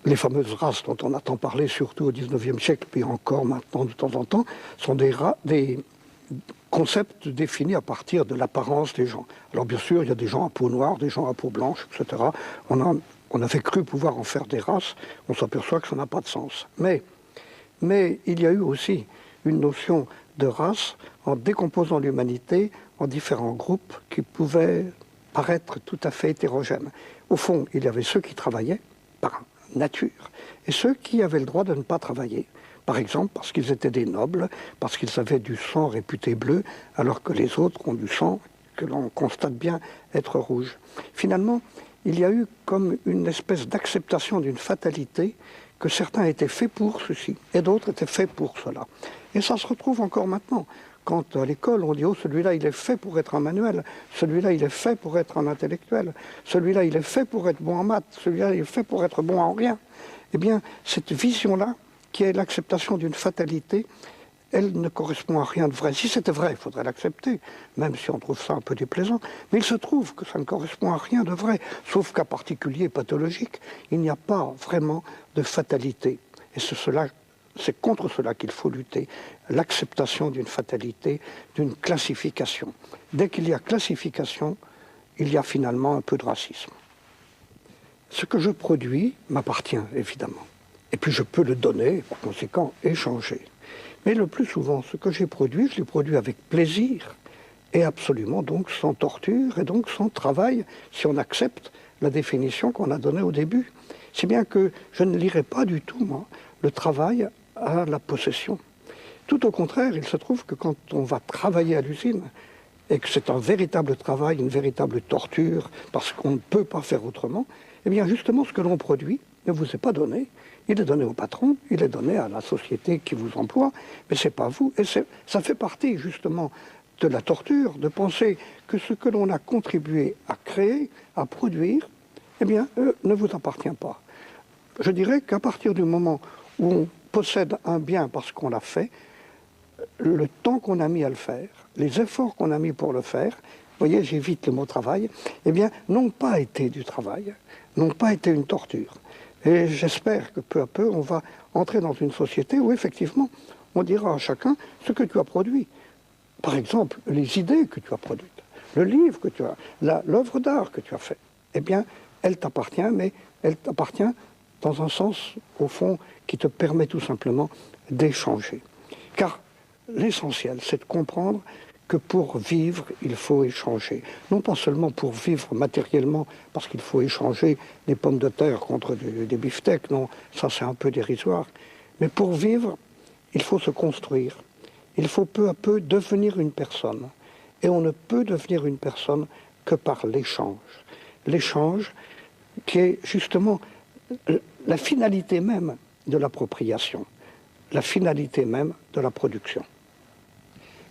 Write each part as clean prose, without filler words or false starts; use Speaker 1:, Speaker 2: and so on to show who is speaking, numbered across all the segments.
Speaker 1: Les fameuses races dont on entend parler surtout au XIXe siècle, puis encore maintenant de temps en temps, sont des concepts définis à partir de l'apparence des gens. Alors bien sûr, il y a des gens à peau noire, des gens à peau blanche, etc. On avait cru pouvoir en faire des races, on s'aperçoit que ça n'a pas de sens. Mais il y a eu aussi une notion de race en décomposant l'humanité en différents groupes qui pouvaient paraître tout à fait hétérogènes. Au fond, il y avait ceux qui travaillaient par nature et ceux qui avaient le droit de ne pas travailler. Par exemple, parce qu'ils étaient des nobles, parce qu'ils avaient du sang réputé bleu, alors que les autres ont du sang que l'on constate bien être rouge. Finalement, il y a eu comme une espèce d'acceptation d'une fatalité que certains étaient faits pour ceci et d'autres étaient faits pour cela. Et ça se retrouve encore maintenant. Quand à l'école on dit « Oh, celui-là il est fait pour être un manuel, celui-là il est fait pour être un intellectuel, celui-là il est fait pour être bon en maths, celui-là il est fait pour être bon en rien », eh bien cette vision-là, qui est l'acceptation d'une fatalité, elle ne correspond à rien de vrai. Si c'était vrai, il faudrait l'accepter, même si on trouve ça un peu déplaisant. Mais il se trouve que ça ne correspond à rien de vrai, sauf qu'à particulier pathologique, il n'y a pas vraiment de fatalité. Et c'est contre cela qu'il faut lutter, l'acceptation d'une fatalité, d'une classification. Dès qu'il y a classification, il y a finalement un peu de racisme. Ce que je produis m'appartient, évidemment. Et puis je peux le donner, par conséquent, échanger. Mais le plus souvent, ce que j'ai produit, je l'ai produit avec plaisir et absolument donc sans torture et donc sans travail, si on accepte la définition qu'on a donnée au début. Si bien que je ne lirai pas du tout, moi, le travail à la possession. Tout au contraire, il se trouve que quand on va travailler à l'usine, et que c'est un véritable travail, une véritable torture, parce qu'on ne peut pas faire autrement, eh bien justement ce que l'on produit ne vous est pas donné. Il est donné au patron, il est donné à la société qui vous emploie, mais ce n'est pas vous. Et ça fait partie justement de la torture, de penser que ce que l'on a contribué à créer, à produire, eh bien, ne vous appartient pas. Je dirais qu'à partir du moment où on possède un bien parce qu'on l'a fait, le temps qu'on a mis à le faire, les efforts qu'on a mis pour le faire, vous voyez, j'évite le mot travail, eh bien, n'ont pas été du travail, n'ont pas été une torture. Et j'espère que peu à peu, on va entrer dans une société où effectivement, on dira à chacun ce que tu as produit. Par exemple, les idées que tu as produites, le livre que tu as, l'œuvre d'art que tu as fait, eh bien, elle t'appartient, mais elle t'appartient dans un sens, au fond, qui te permet tout simplement d'échanger. Car l'essentiel, c'est de comprendre que pour vivre, il faut échanger. Non pas seulement pour vivre matériellement, parce qu'il faut échanger des pommes de terre contre des beefsteaks, non, ça c'est un peu dérisoire. Mais pour vivre, il faut se construire. Il faut peu à peu devenir une personne. Et on ne peut devenir une personne que par l'échange. L'échange qui est justement la finalité même de l'appropriation, la finalité même de la production.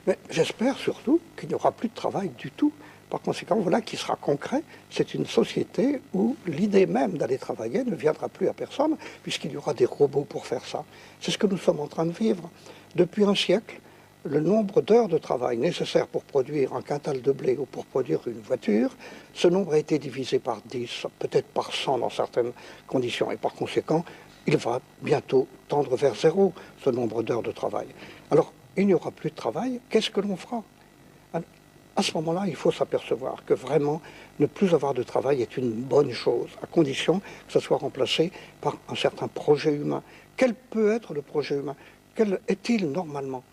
Speaker 1: Mais j'espère surtout qu'il n'y aura plus de travail du tout. Par conséquent, voilà qui sera concret. C'est une société où l'idée même d'aller travailler ne viendra plus à personne, puisqu'il y aura des robots pour faire ça. C'est ce que nous sommes en train de vivre. Depuis un siècle, le nombre d'heures de travail nécessaires pour produire un quintal de blé ou pour produire une voiture, ce nombre a été divisé par 10, peut-être par 100 dans certaines conditions. Et par conséquent, il va bientôt tendre vers zéro, ce nombre d'heures de travail. Alors, il n'y aura plus de travail, qu'est-ce que l'on fera? À ce moment-là, il faut s'apercevoir que vraiment, ne plus avoir de travail est une bonne chose, à condition que ce soit remplacé par un certain projet humain. Quel peut être le projet humain? Quel est-il normalement?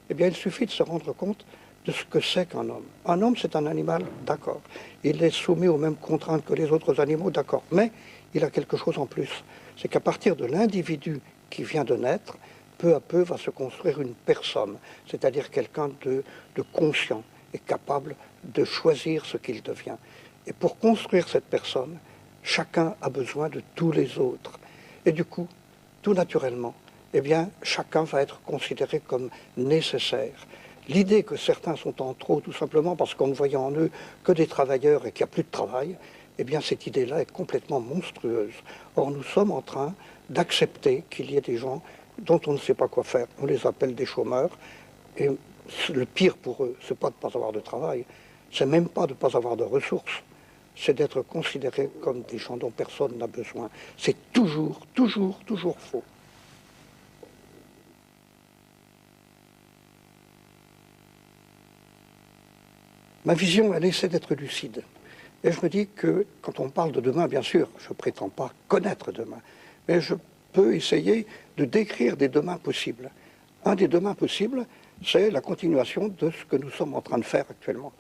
Speaker 1: Eh bien, il suffit de se rendre compte de ce que c'est qu'un homme. Un homme, c'est un animal, d'accord. Il est soumis aux mêmes contraintes que les autres animaux, d'accord. Mais il a quelque chose en plus. C'est qu'à partir de l'individu qui vient de naître, peu à peu va se construire une personne, c'est-à-dire quelqu'un de conscient et capable de choisir ce qu'il devient. Et pour construire cette personne, chacun a besoin de tous les autres. Et du coup, tout naturellement, eh bien, chacun va être considéré comme nécessaire. L'idée que certains sont en trop, tout simplement parce qu'on ne voyait en eux que des travailleurs et qu'il n'y a plus de travail, eh bien, cette idée-là est complètement monstrueuse. Or, nous sommes en train d'accepter qu'il y ait des gens dont on ne sait pas quoi faire. On les appelle des chômeurs. Et le pire pour eux, c'est pas de ne pas avoir de travail, c'est même pas de ne pas avoir de ressources. c'est d'être considérés comme des gens dont personne n'a besoin. C'est toujours, toujours, toujours faux. Ma vision, elle essaie d'être lucide. Et je me dis que quand on parle de demain, bien sûr, je ne prétends pas connaître demain, mais je peux essayer de décrire des demains possibles. Un des demains possibles, c'est la continuation de ce que nous sommes en train de faire actuellement.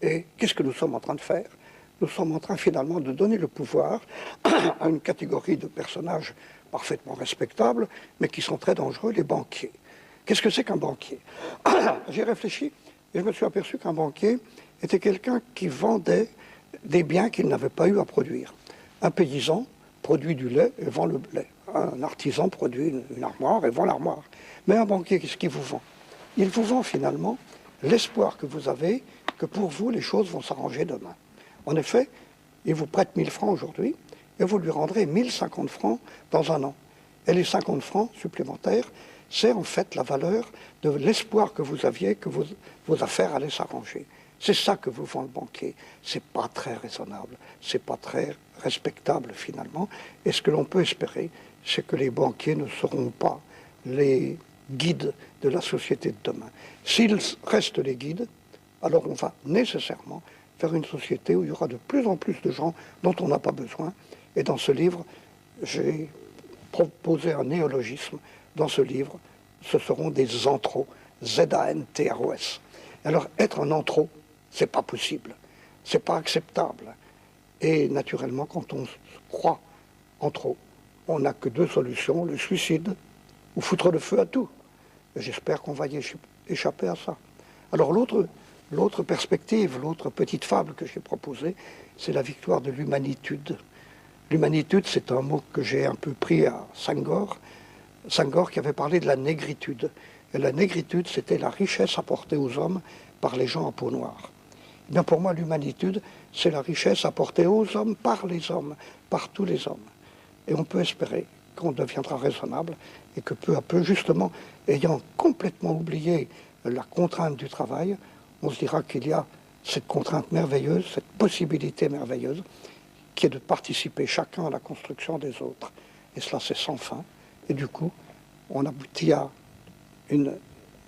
Speaker 1: Et qu'est-ce que nous sommes en train de faire? Nous sommes en train finalement de donner le pouvoir à une catégorie de personnages parfaitement respectables, mais qui sont très dangereux, les banquiers. Qu'est-ce que c'est qu'un banquier? J'ai réfléchi et je me suis aperçu qu'un banquier était quelqu'un qui vendait des biens qu'il n'avait pas eu à produire. Un paysan produit du lait et vend le lait. Un artisan produit une armoire et vend l'armoire. Mais un banquier, qu'est-ce qu'il vous vend? Il vous vend finalement l'espoir que vous avez que pour vous, les choses vont s'arranger demain. En effet, il vous prête 1000 francs aujourd'hui et vous lui rendrez 1050 francs dans un an. Et les 50 francs supplémentaires, c'est en fait la valeur de l'espoir que vous aviez que vos affaires allaient s'arranger. C'est ça que vous vend le banquier. C'est pas très raisonnable, c'est pas très respectable finalement. Et ce que l'on peut espérer, c'est que les banquiers ne seront pas les guides de la société de demain. S'ils restent les guides, alors on va nécessairement faire une société où il y aura de plus en plus de gens dont on n'a pas besoin. Et dans ce livre, j'ai proposé un néologisme. Dans ce livre, ce seront des anthros, Z-A-N-T-R-O-S. Alors, être un anthro, c'est pas possible, c'est pas acceptable. Et naturellement, quand on croit en trop, on n'a que deux solutions, le suicide ou foutre le feu à tout. J'espère qu'on va y échapper à ça. Alors l'autre perspective, l'autre petite fable que j'ai proposée, c'est la victoire de l'humanitude. L'humanitude, c'est un mot que j'ai un peu pris à Senghor. Senghor qui avait parlé de la négritude. Et la négritude, c'était la richesse apportée aux hommes par les gens à peau noire. Eh bien pour moi, l'humanitude, c'est la richesse apportée aux hommes, par tous les hommes. Et on peut espérer qu'on deviendra raisonnable et que peu à peu, justement, ayant complètement oublié la contrainte du travail, on se dira qu'il y a cette contrainte merveilleuse, cette possibilité merveilleuse, qui est de participer chacun à la construction des autres. Et cela, c'est sans fin. Et du coup, on aboutit à une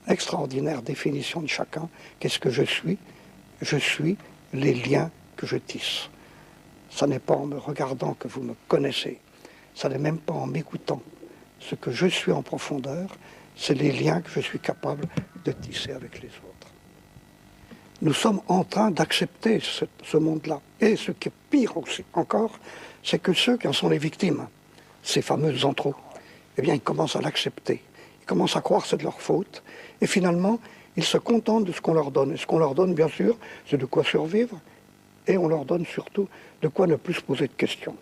Speaker 1: extraordinaire définition de chacun. Qu'est-ce que je suis? Je suis les liens que je tisse. Ça n'est pas en me regardant que vous me connaissez. Ça n'est même pas en m'écoutant. Ce que je suis en profondeur, c'est les liens que je suis capable de tisser avec les autres. Nous sommes en train d'accepter ce monde-là. Et ce qui est pire aussi, encore, c'est que ceux qui en sont les victimes, ces fameux anthros, eh bien, ils commencent à l'accepter. Ils commencent à croire que c'est de leur faute. Et finalement, ils se contentent de ce qu'on leur donne. Et ce qu'on leur donne, bien sûr, c'est de quoi survivre. Et on leur donne surtout de quoi ne plus se poser de questions.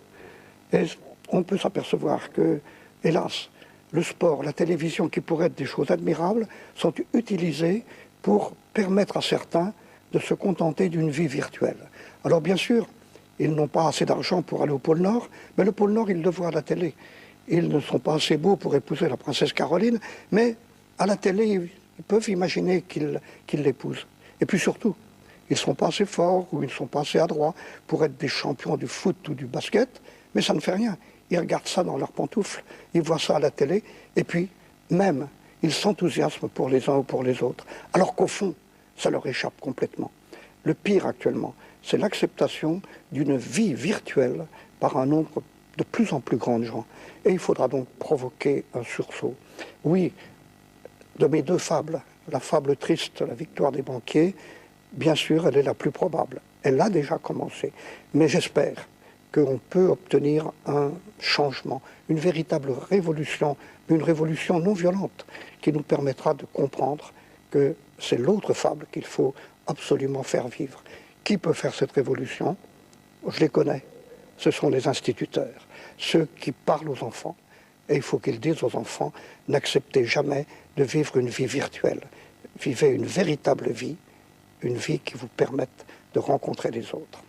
Speaker 1: Et on peut s'apercevoir que, hélas, le sport, la télévision, qui pourraient être des choses admirables, sont utilisées pour permettre à certains de se contenter d'une vie virtuelle. Alors bien sûr, ils n'ont pas assez d'argent pour aller au pôle Nord, mais le pôle Nord, ils le voient à la télé. Ils ne sont pas assez beaux pour épouser la princesse Caroline, mais à la télé, ils peuvent imaginer qu'ils l'épousent. Et puis surtout, ils ne sont pas assez forts ou ils ne sont pas assez adroits pour être des champions du foot ou du basket, mais ça ne fait rien. Ils regardent ça dans leurs pantoufles, ils voient ça à la télé, et puis même, ils s'enthousiasment pour les uns ou pour les autres, alors qu'au fond, ça leur échappe complètement. Le pire actuellement, c'est l'acceptation d'une vie virtuelle par un nombre de plus en plus grand de gens. Et il faudra donc provoquer un sursaut. Oui, de mes deux fables, la fable triste, la victoire des banquiers, bien sûr, elle est la plus probable. Elle a déjà commencé. Mais j'espère qu'on peut obtenir un changement, une véritable révolution, une révolution non violente, qui nous permettra de comprendre que c'est l'autre fable qu'il faut absolument faire vivre. Qui peut faire cette révolution? Je les connais. Ce sont les instituteurs, ceux qui parlent aux enfants. Et il faut qu'ils disent aux enfants, n'acceptez jamais de vivre une vie virtuelle. Vivez une véritable vie, une vie qui vous permette de rencontrer les autres.